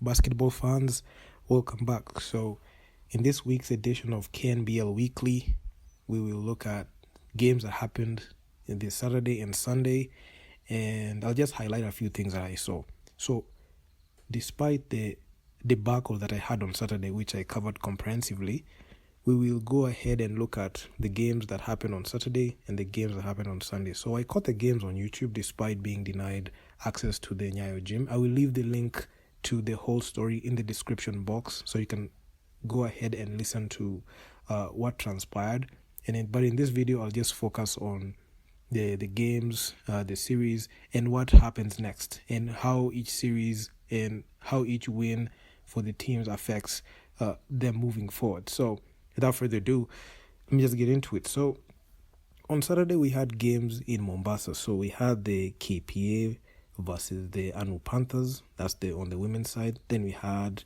basketball fans, welcome back. So in this week's edition of KNBL Weekly, we will look at games that happened in this Saturday and Sunday, and I'll just highlight a few things that I saw. So despite the debacle that I had on Saturday, which I covered comprehensively, we will go ahead and look at the games that happened on Saturday and the games that happened on Sunday. So I caught the games on YouTube despite being denied access to the Nyayo gym. I will leave the link to the whole story in the description box so you can go ahead and listen to what transpired. But in this video, I'll just focus on the games, the series, and what happens next, and how each series and how each win for the teams affects them moving forward. So without further ado, let me just get into it. So on Saturday, we had games in Mombasa. So we had the KPA versus the Anu Panthers. That's on the women's side. Then we had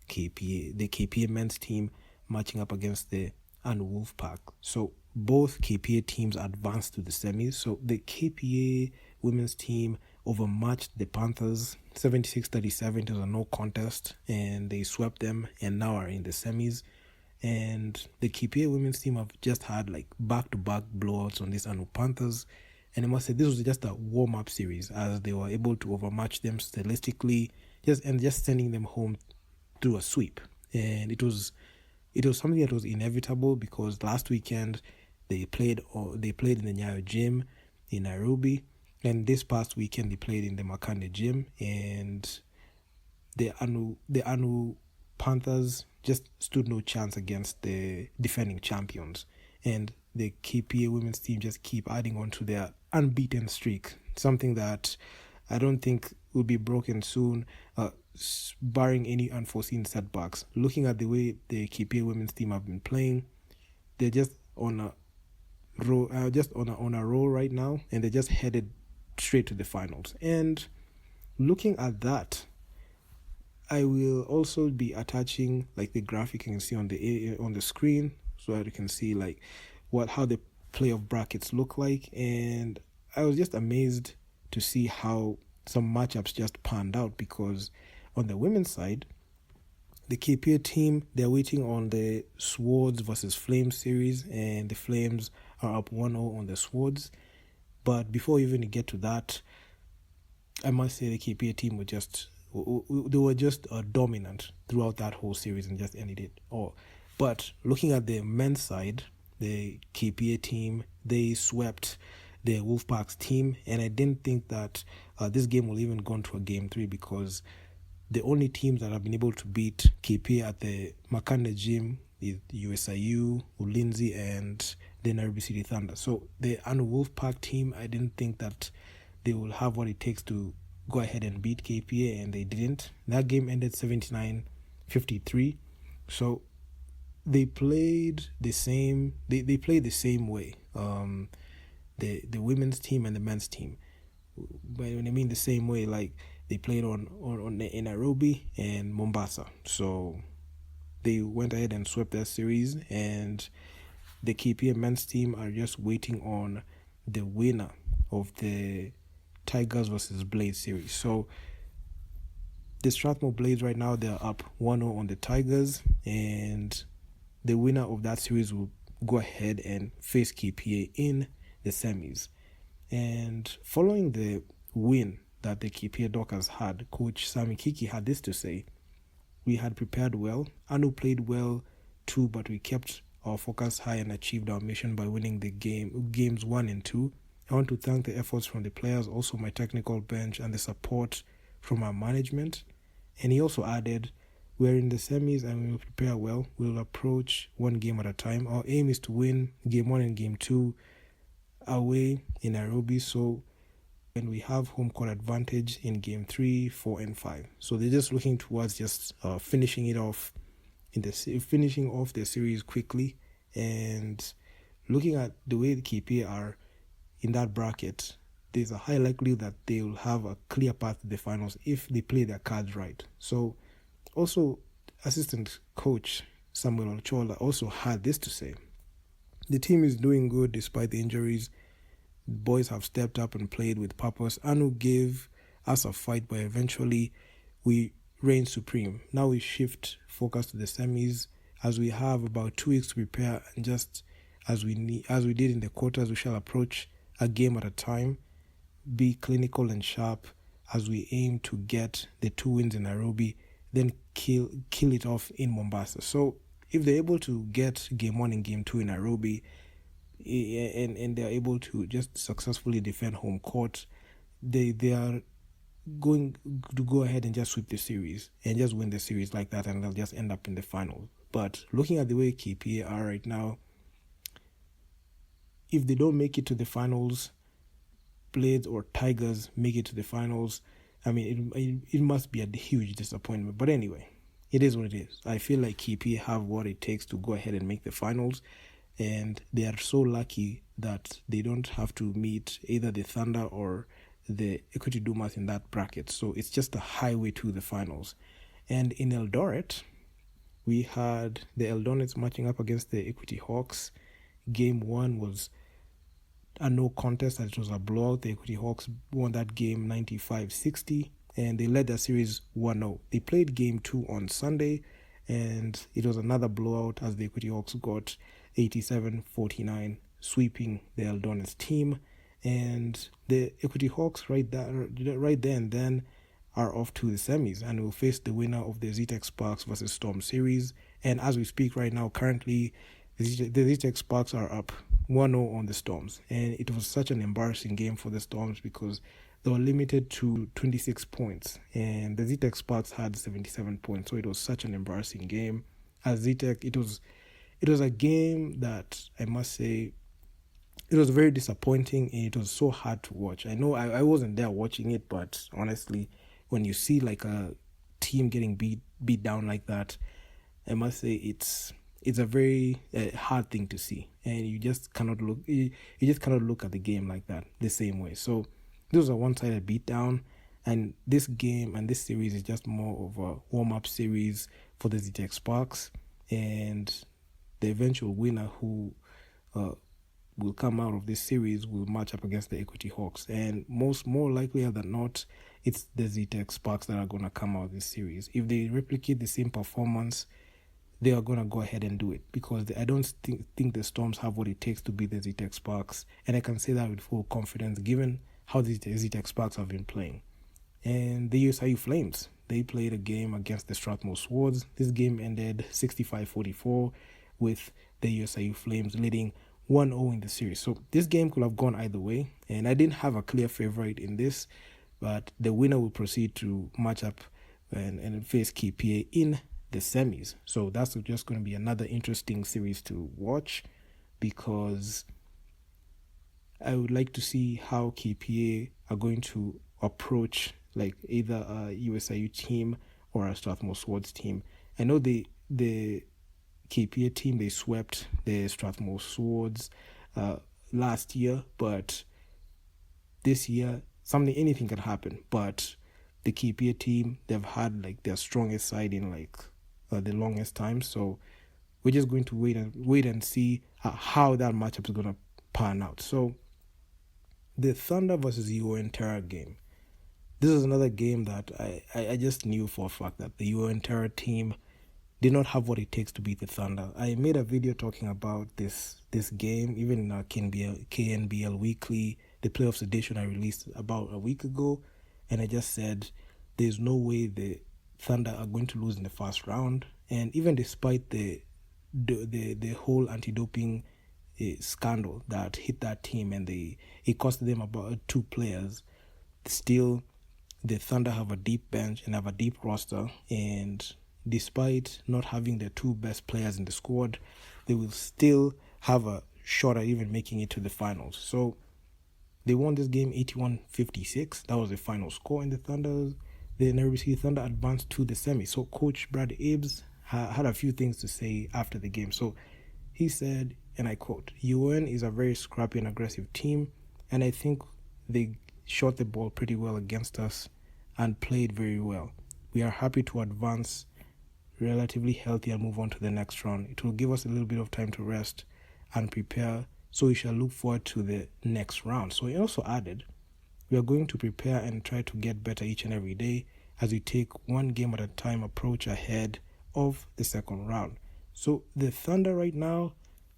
the KPA men's team matching up against the Anu Wolfpack. So both KPA teams advanced to the semis. So the KPA women's team overmatched the Panthers 76-37. It was a no contest, and they swept them and now are in the semis. And the KPA women's team have just had like back-to-back blowouts on these Anu Panthers. And I must say this was just a warm-up series as they were able to overmatch them stylistically, just sending them home through a sweep. And it was something that was inevitable because last weekend they played in the Nyayo gym in Nairobi, and this past weekend they played in the Makande gym, and the Anu Panthers just stood no chance against the defending champions, and the KPA women's team just keep adding on to their unbeaten streak, something that I don't think will be broken soon, barring any unforeseen setbacks. Looking at the way the KPA women's team have been playing, they're just on a roll right now, and they're just headed straight to the finals. And looking at that, I will also be attaching like the graphic you can see on the screen, so that you can see like how the playoff brackets look like. And I was just amazed to see how some matchups just panned out, because on the women's side, the KPA team, they're waiting on the Swords versus Flames series, and the Flames are up 1-0 on the Swords. But before even you get to that, I must say the KPA team were just dominant throughout that whole series and just ended it all. But looking at the men's side, the KPA team, they swept the Wolfpack's team, and I didn't think that this game will even go into a game 3, because the only teams that have been able to beat KPA at the Makande gym is USIU, Ulinzi, and the Nairobi City Thunder. So the Anu Wolfpack team, I didn't think that they will have what it takes to go ahead and beat KPA, and they didn't. That game ended 79-53. So they played the same. They played the same way. The women's team and the men's team. But when I mean the same way, like they played in Nairobi and Mombasa. So they went ahead and swept that series, and the KPA men's team are just waiting on the winner of the Tigers versus Blades series. So the Strathmore Blades right now, they're up 1-0 on the Tigers, and the winner of that series will go ahead and face KPA in the semis. And following the win that the KPA Dockers had, Coach Sami Kiki had this to say: "We had prepared well. Anu played well too, but we kept our focus high and achieved our mission by winning the games 1 and 2. I want to thank the efforts from the players, also my technical bench, and the support from our management." And he also added, "We're in the semis and we will prepare well. We'll approach one game at a time. Our aim is to win game 1 and game 2 away in Nairobi, so when we have home court advantage in game 3, 4, and 5. So they're just looking towards just finishing off the series quickly. And looking at the way the KPA are in that bracket, there's a high likelihood that they will have a clear path to the finals if they play their cards right. So also, assistant coach Samuel Ochola also had this to say: "The team is doing good despite the injuries. The boys have stepped up and played with purpose. Anu gave us a fight, but eventually we reigns supreme. Now we shift focus to the semis, as we have about 2 weeks to prepare, and just as we did in the quarters, we shall approach a game at a time, be clinical and sharp as we aim to get the 2 wins in Nairobi, then kill it off in Mombasa. So if they're able to get game 1 and game 2 in Nairobi, and they're able to just successfully defend home court, they are going to go ahead and just sweep the series and just win the series like that, and they'll just end up in the final. But looking at the way KPA are right now, if they don't make it to the finals, Blades or Tigers make it to the finals, I mean, it must be a huge disappointment. But anyway, it is what it is. I feel like KPA have what it takes to go ahead and make the finals, and they are so lucky that they don't have to meet either the Thunder or the Equity Dumas in that bracket. So it's just a highway to the finals. And in Eldoret, we had the Eldonets matching up against the Equity Hawks. Game 1 was a no contest, as it was a blowout. The Equity Hawks won that game 95-60, and they led the series 1-0. They played game 2 on Sunday, and it was another blowout as the Equity Hawks got 87-49, sweeping the Eldonets team. And the Equity Hawks right there and then are off to the semis and will face the winner of the ZTEC Sparks versus Storm series. And as we speak right now, currently, the ZTEC Sparks are up 1-0 on the Storms. And it was such an embarrassing game for the Storms because they were limited to 26 points. And the ZTEC Sparks had 77 points. So it was such an embarrassing game. As ZTEC, it was a game that I must say, it was very disappointing, and it was so hard to watch. I know I wasn't there watching it, but honestly, when you see like a team getting beat down like that, I must say it's a very hard thing to see, and you just cannot look at the game like that the same way. So this was a one-sided beatdown, and this game and this series is just more of a warm-up series for the ZTEC Sparks, and the eventual winner who will come out of this series will match up against the Equity Hawks, and more likely than not, it's the ZTEC Sparks that are going to come out of this series. If they replicate the same performance, they are going to go ahead and do it, because I don't think the Storms have what it takes to beat the ZTEC Sparks, and I can say that with full confidence given how the ZTEC Sparks have been playing. And the USIU Flames, they played a game against the Strathmore Swords. This game ended 65-44 with the USIU Flames leading 1-0 in the series. So this game could have gone either way, and I didn't have a clear favorite in this, but the winner will proceed to match up and face KPA in the semis. So that's just going to be another interesting series to watch, because I would like to see how KPA are going to approach like either a USIU team or a Strathmore Swords team. I know the KPA team, they swept the Strathmore Swords last year, but this year anything can happen. But the KPA team, they've had like their strongest side in like the longest time, so we're just going to wait and see how that matchup is going to pan out. So the Thunder versus UN Terra game, this is another game that I just knew for a fact that the UN Terra team did not have what it takes to beat the Thunder. I made a video talking about this game, even in our KNBL Weekly, the playoffs edition I released about a week ago, and I just said there's no way the Thunder are going to lose in the first round. And even despite the whole anti-doping scandal that hit that team, and it cost them about 2 players, still the Thunder have a deep bench and have a deep roster, and despite not having the 2 best players in the squad, they will still have a shot at even making it to the finals. So they won this game 81-56. That was the final score, and the Nairobi City Thunder advanced to the semi. So Coach Brad Abbs had a few things to say after the game. So he said, and I quote, "UN is a very scrappy and aggressive team, and I think they shot the ball pretty well against us and played very well. We are happy to advance relatively healthy and move on to the next round. It will give us a little bit of time to rest and prepare, so we shall look forward to the next round." So he also added, "We are going to prepare and try to get better each and every day, as we take one game at a time approach ahead of the second round. So the Thunder right now,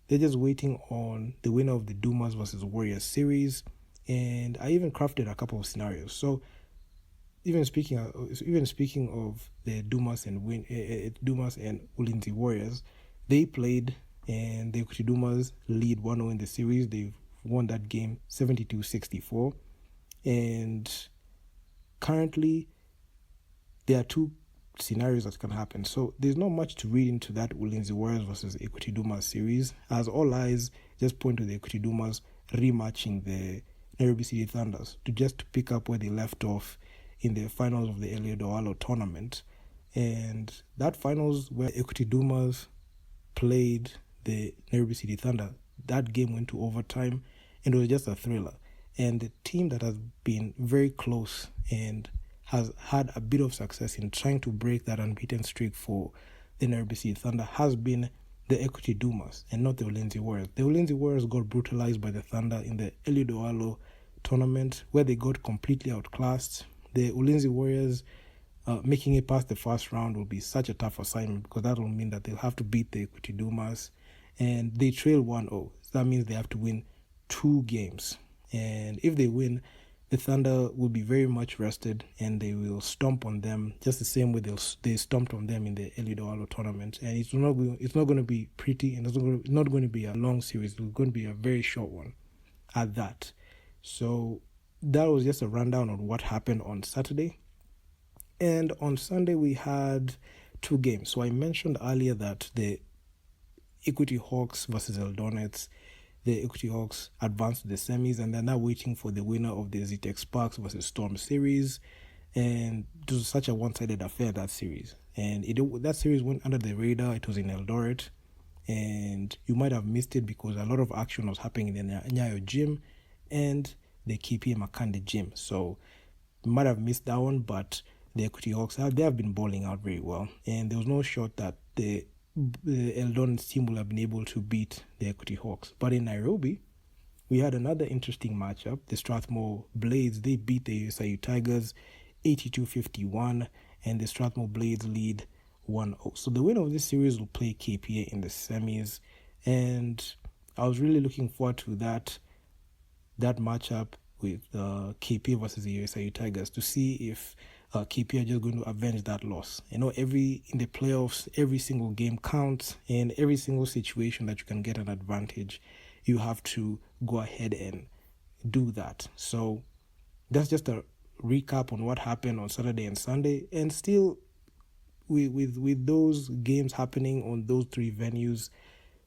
they're just waiting on the winner of the Dumas versus Warriors series, and I even crafted a couple of scenarios. So even speaking of the Dumas and Ulinzi Warriors, they played and the Equity Dumas lead 1-0 in the series. They've won that game 72-64, and currently there are two scenarios that can happen. So there's not much to read into that Ulinzi Warriors versus Equity Dumas series, as all eyes just point to the Equity Dumas rematching the Nairobi City Thunders to pick up where they left off in the finals of the Eliodoalo tournament. And that finals where Equity Dumas played the Nairobi City Thunder, that game went to overtime and it was just a thriller. And the team that has been very close and has had a bit of success in trying to break that unbeaten streak for the Nairobi City Thunder has been the Equity Dumas and not the Ulinzi Warriors. The Ulinzi Warriors got brutalized by the Thunder in the Eliodoalo tournament where they got completely outclassed. The Ulinzi Warriors making it past the first round will be such a tough assignment because that will mean that they'll have to beat the Equity Dumas, and they trail 1-0. So that means they have to win 2 games. And if they win, the Thunder will be very much rested and they will stomp on them just the same way they stomped on them in the Eliodoalo tournament. And it's not going to be pretty, and it's not going to be a long series. It's going to be a very short one at that. So that was just a rundown on what happened on Saturday. And on Sunday, we had 2 games. So I mentioned earlier that the Equity Hawks versus Eldonets, the Equity Hawks advanced to the semis, and they're now waiting for the winner of the Zitex Sparks versus Storm series. And it was such a one-sided affair, that series. And that series went under the radar. It was in Eldoret. And you might have missed it because a lot of action was happening in the Nyayo gym and the KPA Makande gym. So you might have missed that one, but the Equity Hawks, they have been balling out very well. And there was no shot that the Eldonets team will have been able to beat the Equity Hawks. But in Nairobi, we had another interesting matchup. The Strathmore Blades, they beat the USIU Tigers 82-51, and the Strathmore Blades lead 1-0. So the winner of this series will play KPA in the semis, and I was really looking forward to that matchup with KPA versus the USIU Tigers to see if KPA are just going to avenge that loss. In the playoffs, every single game counts, and every single situation that you can get an advantage, you have to go ahead and do that. So that's just a recap on what happened on Saturday and Sunday. And still, with those games happening on those 3 venues,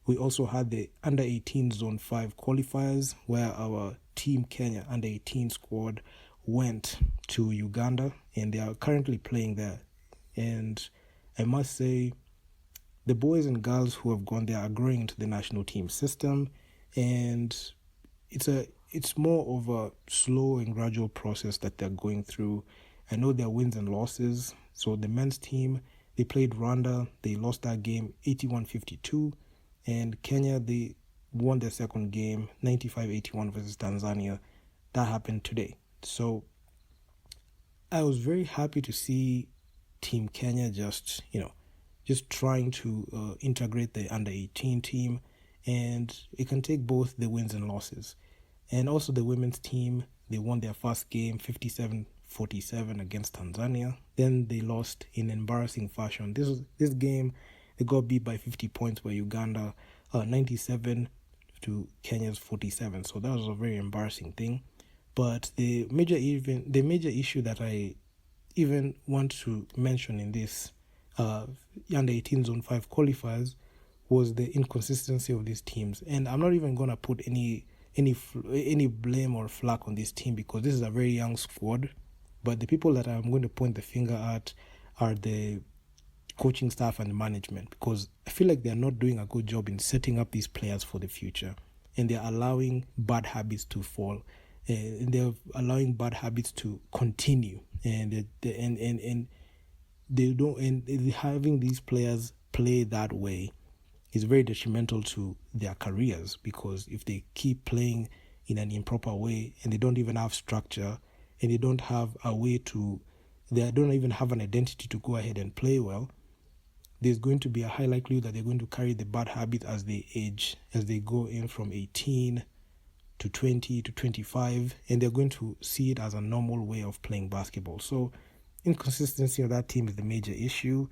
we also had the Under-18 Zone 5 qualifiers where our Team Kenya Under-18 squad went to Uganda, and they are currently playing there. And I must say, the boys and girls who have gone there are growing into the national team system, and it's more of a slow and gradual process that they're going through. I know there are wins and losses. So the men's team, they played Rwanda, they lost that game 81-52, and Kenya, they won their second game 95-81 versus Tanzania. That happened today. So I was very happy to see Team Kenya just trying to integrate the under-18 team, and it can take both the wins and losses. And also the women's team, they won their first game 57-47 against Tanzania. Then they lost in embarrassing fashion. This game, they got beat by 50 points by Uganda, 97 to Kenya's 47. So that was a very embarrassing thing. But the major issue that I even want to mention in this Under-18 Zone 5 qualifiers was the inconsistency of these teams. And I'm not even going to put any blame or flack on this team because this is a very young squad. But the people that I'm going to point the finger at are the coaching staff and the management, because I feel like they're not doing a good job in setting up these players for the future, and they're allowing bad habits to fall, and they're allowing bad habits to continue, and having these players play that way is very detrimental to their careers, because if they keep playing in an improper way and they don't even have structure and they don't have a way to they don't even have an identity to go ahead and play well, there's going to be a high likelihood that they're going to carry the bad habit as they age, as they go in from 18 to 20 to 25, and they're going to see it as a normal way of playing basketball. So inconsistency of that team is the major issue,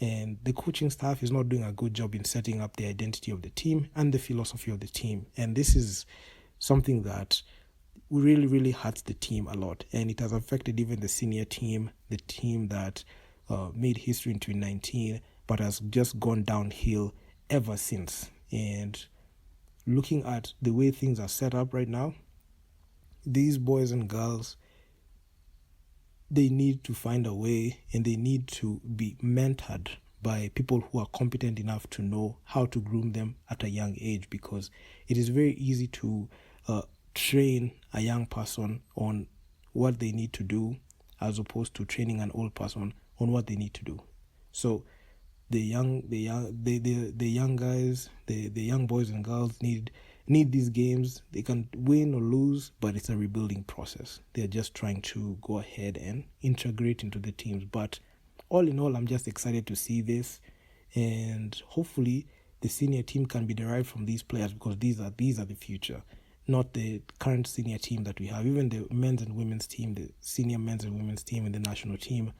and the coaching staff is not doing a good job in setting up the identity of the team and the philosophy of the team. And this is something that really, really hurts the team a lot, and it has affected even the senior team, the team that made history in 2019, but has just gone downhill ever since. And looking at the way things are set up right now, these boys and girls, they need to find a way, and they need to be mentored by people who are competent enough to know how to groom them at a young age, because it is very easy to train a young person on what they need to do as opposed to training an old person on what they need to do. So the young guys, the young boys and girls need these games. They can win or lose, but it's a rebuilding process. They're just trying to go ahead and integrate into the teams. But all in all, I'm just excited to see this, and hopefully the senior team can be derived from these players, because these are the future, not the current senior team that we have. Even the men's and women's team, the senior men's and women's team and the national team,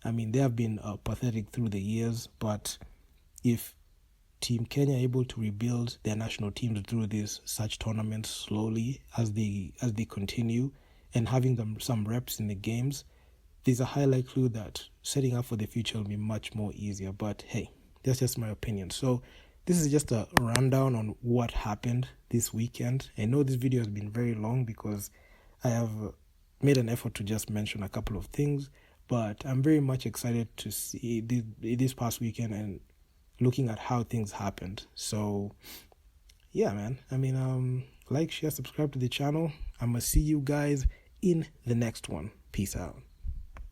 I mean, they have been pathetic through the years, but if Team Kenya are able to rebuild their national teams through such tournaments slowly as they continue, and having them some reps in the games, there's a high likelihood that setting up for the future will be much more easier. But hey, that's just my opinion. So this is just a rundown on what happened this weekend. I know this video has been very long because I have made an effort to just mention a couple of things, but I'm very much excited to see this past weekend and looking at how things happened. So yeah, man, I mean, like, share, subscribe to the channel. I'm gonna see you guys in the next one. Peace out.